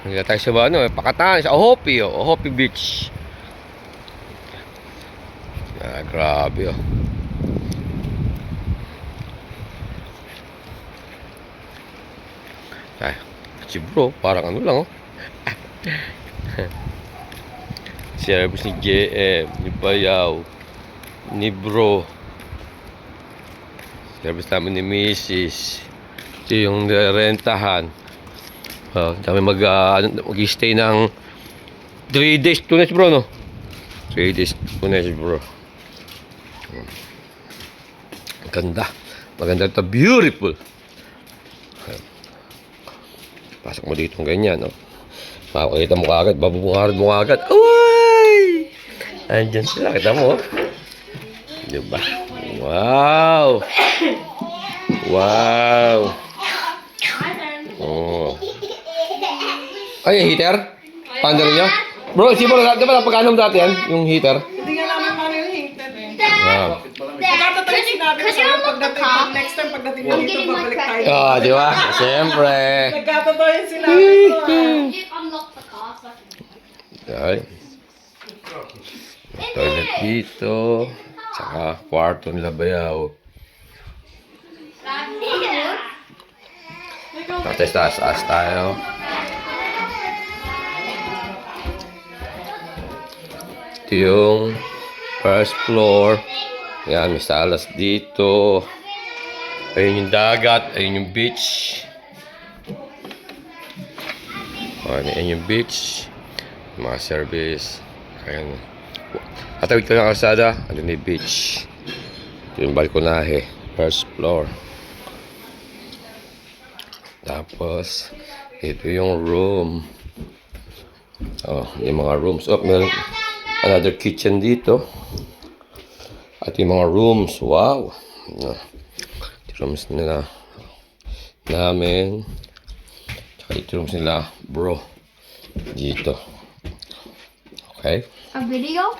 Hindi tayo sa ano, Pakatan, sa Ohopi, Ohopi Beach. Ah, grabe, oh. Ay, si bro, parang ano lang, oh. Service ni JM, ni Bayaw, ni bro. Service namin ni Mrs. Ito yung rentahan. Kami mag-stay ng 3 days, 2 nights bro, no? 3 days, 2 nights bro. Ganda. Maganda ito, beautiful. Pasok mo dito ng ganyan, no? Makakita mo kagad, babubungharad mo kagad. Uy! Andyan sila, kita mo, oh. Diba? Wow! Wow! Oh. Ay, heater? Paano rin nyo? Bro, si bro, diba napagkanom dati yan? Yung heater? Hindi nga namin paano yung heater eh. Wow. Nagkatatayo sinabi ko sa'yo pagdating, next time pagdating mo dito, babalik tayo. Ah, di ba? Siyempre. Nagkatatayo sinabi ko. Ay. Toilet dito. Tsaka kwarto nila Bayaw. Tapos taas tayo. Ito yung first floor. Yan, may salas dito. Ayun yung dagat. Ayun yung beach. Ayun yung beach. Mga service. Ayan. Katawid ko ng kalsada. Ano na yung beach. Ito yung balkonahe. First floor. Tapos, ito yung room. Yung mga rooms. Meron another kitchen dito. At yung mga rooms. Wow. Rooms nila namin. Tsaka ito rooms nila bro. Dito. Okay. A video?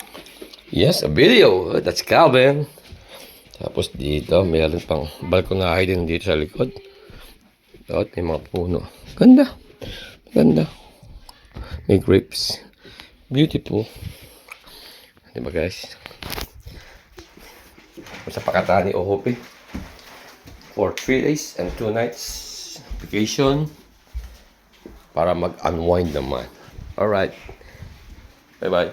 Yes, a video. That's Calvin. Tapos dito, mayroon pang balkonahe din dito sa likod. At may mga puno. Ganda. Ganda. May grapes. Beautiful. Diba guys? Sa Pakatan ni Ohopi. For 3 days and 2 nights vacation. Para mag-unwind naman. Alright. Bye-bye.